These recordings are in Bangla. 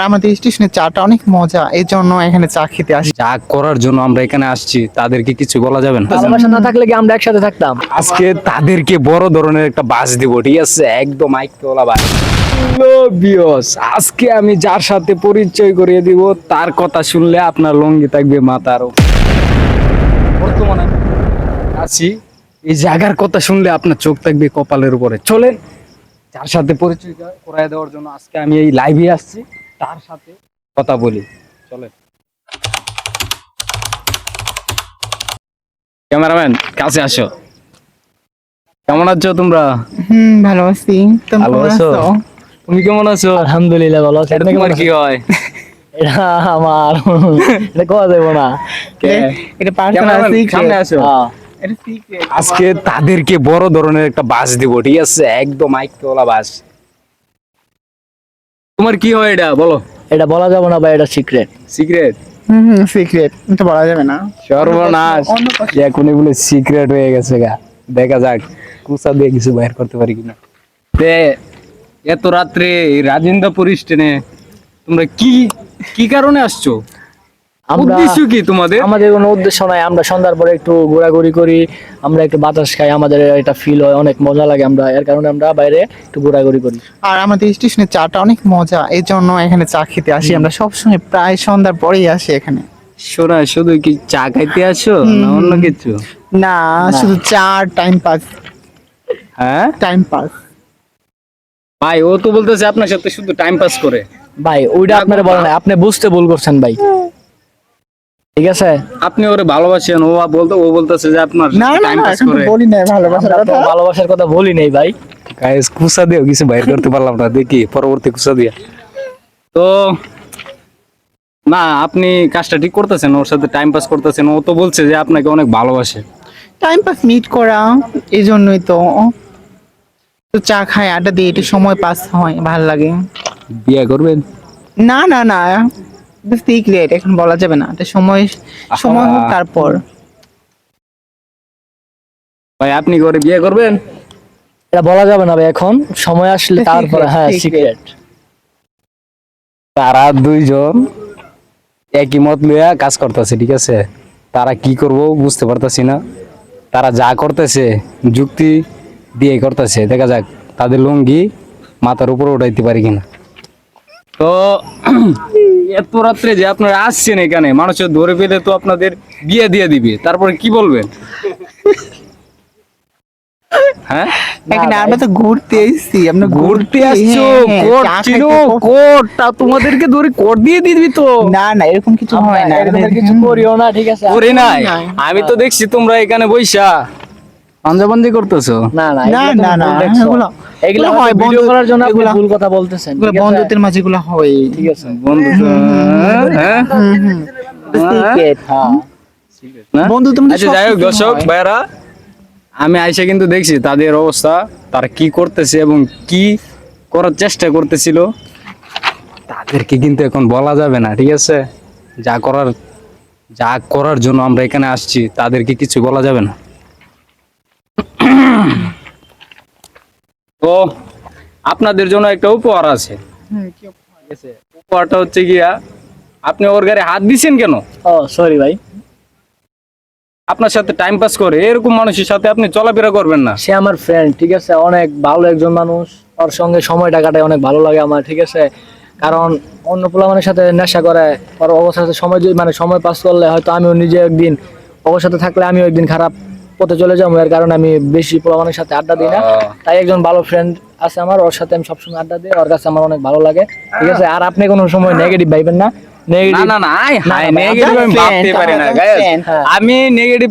আমাদের স্টেশনের চাটা অনেক মজা, এই জন্য এখানে চা খেতে আসি। যা করার জন্য আমরা এখানে আসছি তাদেরকে কিছু বলা যাবে না। ভালোবাসা না থাকলে কি আমরা একসাথে থাকতাম? আজকে তাদেরকে বড় ধরনের একটা বাস দিব, ঠিক আছে? একদম আইকওয়ালা বাস। হ্যালো বিয়স, আজকে আমি যার সাথে পরিচয় করিয়ে দিব তার কথা শুনলে আপনার লঙ্গি থাকবে মাথার উপর। বর্তমানে আছি, এই জায়গার কথা শুনলে আপনার চোখ থাকবে কপালের উপরে। চলেন যার সাথে পরিচয় করায় দেওয়ার জন্য আজকে আমি এই লাইভে আসছি, তার সাথে কথা বলি। চলেন ক্যামেরাম্যান কাছে আসো। কেমন আছো তোমরা? ভালো আছি। তুমি ভালো কেমন আছো? আছো? তুমি কেমন আছো? আলহামদুলিল্লাহ ভালো আছি। এটা আপনি তোমার কেমন কি আছেন? হয়? এটা আমার এটা কোয়া যাবে না। এটা পার্সোনাল ক্যামেরাম্যান সামনে সিক্রেট। আসো। এটা সিক্রেট। আজকে তাদেরকে বড় ধরনের একটা বাস দিব, ঠিক আছে? একদম আইকওয়ালা বাস। তোমার কি হয় এটা বলো? এটা বলা যাবে না ভাই, এটা সিক্রেট। সিক্রেট? সিক্রেট, এটা বলা যাবে না। সর্বনাশ, অন্য কথা। এখন এগুলো সিক্রেট হয়ে গেছে গা। দেখা যাক কুসা দিয়ে কিছু বাইর করতে পারি কিনা। তে এত রাত্রে এই রাজেন্দ্রপুর স্টেশনে তোমরা কি কি কারণে আসছো? আমরা উদ্দেশ্য কি তোমাদের? আমাদের কোনো উদ্দেশ্য নাই, আমরা সন্ধ্যার পরে একটু ঘোরাঘুরি করি, আমরা একটু বাতাস খাই, আমাদের এটা ফিল হয়, অনেক মজা লাগে। আমরা এর কারণে আমরা বাইরে একটু ঘোরাঘুরি করি। আর আমাদের স্টেশনের চাটা অনেক মজা, এই জন্য এখানে চা খেতে আসি। আমরা সবসময় প্রায় সন্ধ্যার পরেই আসি এখানে। শোনা, শুধু কি চা খাইতে আসো না অন্য কিছু? না, শুধু চা, টাইম পাস। হ্যাঁ টাইম পাস। ভাই, ও তো বলতেছে আপনার সাথে শুধু টাইম পাস করে। ভাই ওইটা আপনারা বলেন না, আপনি বুঝতে ভুল করছেন ভাই, ঠিক আছে? আপনি ওরে ভালোবাসেন, ও বলতেছে যে আপনার না না টাইম না, পাস এখন তো করে। বলি না ভালোবাসার আমরা তো কথা। ভালোবাসার কথা বলি নাই ভাই। গাইস কুসা দিও কিছু বাইর করতে পারলাম না, দেখি পরবর্তী কুসা দিয়া। তো না, আপনি কাজটা ঠিক করতেছেন, ওর সাথে টাইম পাস করতেছেন। ও তো বলছে যে আপনাকে অনেক ভালোবাসে। টাইম পাস মিট করা, এই জন্যই তো। তো চা খাই, আড্ডা দিই, একটু সময় পাস হয়, ভালো লাগে। বিয়ে করবেন? না না না, সিক্রেট, এখন বলা যাবে না। তো সময় সময় হোক তারপর। ভাই আপনি করে বিয়ে করবেন? এটা বলা যাবে না ভাই, এখন সময় আসলে এটা তারপরে। secret, হ্যাঁ secret. সিক্রেট। তারা দুইজন একই মত লইয়া কাজ করতেছে, ঠিক আছে? তারা কি করব বুঝতে পারতাছি না। তারা যা করতেছে যুক্তি দিয়ে করতেছে, দেখা যাক তাদের লুঙ্গি মাথার উপরে উঠাইতে পারি কিনা। তো এত রাত্রে যে আপনারা আসছেন এখানে, মানুষের ধরে পেলে তো আপনাদের বিয়ে দিয়ে দিবে, তারপরে কি বলবেন? হ্যাঁ, এখানে আমরা তো ঘুরতে এসেছি, আমরা ঘুরতে আসছো? কোট চিনো? কোটটা তোমাদেরকে ধরে কোট দিয়ে দিবি তো? না না, এরকম কিছু হয় না। এরকম কিছু করিও না, ঠিক আছে? করে নাই। নাই। আমি তো দেখছি তোমরা এখানে বইসা পাঞ্জাবন্দি করতেছো। না না না এগুলো না তুমি না, ভুল দেখছো। এগুলো এগুলো হয় হয় ভিডিও করার জন্য, আপনি এগুলা- ভুল কথা বলতেছেন, এগুলো ঠিক আছে? বন্ধুত্বের মাঝে এগুলো হয়। ঠিক আছে। বন্ধু তো, হ্যাঁ সিক্রেট। হ্যাঁ না? বন্ধুত্বের মধ্যে আচ্ছা যাই হোক সবকিছু দর্শক হয়। ভাইরা, আমি আইসা কিন্তু দেখছি তাদের অবস্থা, তারা কি করতেছে এবং কি করার চেষ্টা করতেছিল। তাদেরকে কিন্তু এখন বলা যাবে না, ঠিক আছে? যা করার জন্য আমরা এখানে আসছি তাদেরকে কিছু বলা যাবে না। তো আপনাদের জন্য একটা উপহার আছে। ঠিক আছে? উপহারটা হচ্ছে গিয়া, আপনি ওর গায়ে হাত দিছেন কেন? ও সরি ভাই, আপনার সাথে টাইম পাস করে এরকম মানুষের সাথে আপনি চলাফেরা করবেন না। সে আমার ফ্রেন্ড, ঠিক আছে? অনেক ভালো একজন মানুষ, ওর সঙ্গে সময়টা কাটায় অনেক ভালো লাগে আমার, ঠিক আছে? কারণ অন্য পোলামানের সাথে নেশা করে, ওর ওর সাথে সময় মানে সময় পাস করলে হয়তো আমিও নিজে একদিন, ওর সাথে থাকলে আমিও একদিন খারাপ পথে চলে যাবো। এর কারণে আমি বেশি পোলামানের সাথে আড্ডা দিই না। তাই একজন ভালো ফ্রেন্ড আছে আমার, ওর সাথে আমি সবসময় আড্ডা দিই, ওর কাছে আমার অনেক ভালো লাগে, ঠিক আছে? আর আপনি কোনো সময় নেগেটিভ ভাইবেন না। না নেগেটিভ না না, ভাই, নেগেটিভ আমি আপনার ভাবতে friend, পারি না আপনার guys। friend, হ্যাঁ। আমি নেগেটিভ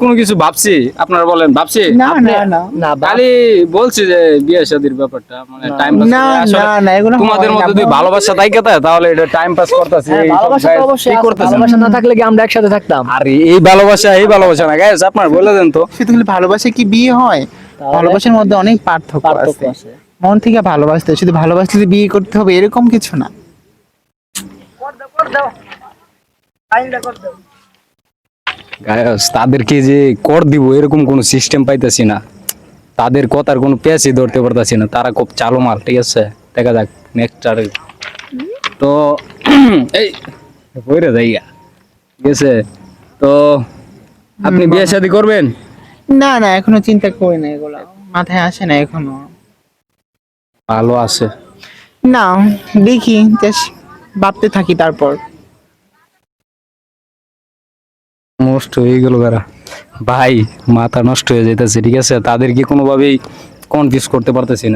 কোনো কিছু ভাবছি? আপনারা বলেন ভাবছি? না না না না খালি বলছি যে বিয়ে শাদীর ব্যাপারটা, মানে টাইম পাস না না না, এগুলো তোমাদের হয় না। মধ্যে যদি ভালোবাসা থাকে তাহলে এটা টাইম পাস করতেছি। হ্যাঁ, ভালোবাসা তো অবশ্যই আছে। ভালোবাসা না থাকলে কি আমরা একসাথে থাকতাম? আর এই ভালোবাসা না গাইস, আপনার বলে দেন তো। শুধু খালি ভালোবাসা কি বিয়ে হয়? তাহলে? ভালোবাসার মধ্যে অনেক পার্থক্য পার্থক্য আছে। আছে। মন থেকে ভালোবাসতে হয়, শুধু ভালোবাসলে বিয়ে করতে হবে এরকম কিছু না। গাইস তাদেরকে যে কর দিব এরকম কোনো সিস্টেম পাইতাছি না, তাদের কথার কোনো পেঁচই ধরতে পারতাছি না। তারা খুব চালো মাল, ঠিক আছে? দেখা যাক নেক্সট আর তো এই বইরে যাইগা, ঠিক আছে? তো আপনি বিয়ে শাদী করবেন? না না, এখনো চিন্তা করি না, এগুলা মাথায় আসে না এখনো। ভালো আছে। না, দেখি জাস্ট ভাবতে থাকি তারপর। নষ্ট হয়ে গেল কারা ভাই, মাথা নষ্ট হয়ে যাইতেছে, ঠিক আছে? তাদেরকে কোনোভাবেই কনফিউজ করতে পারতেছি না।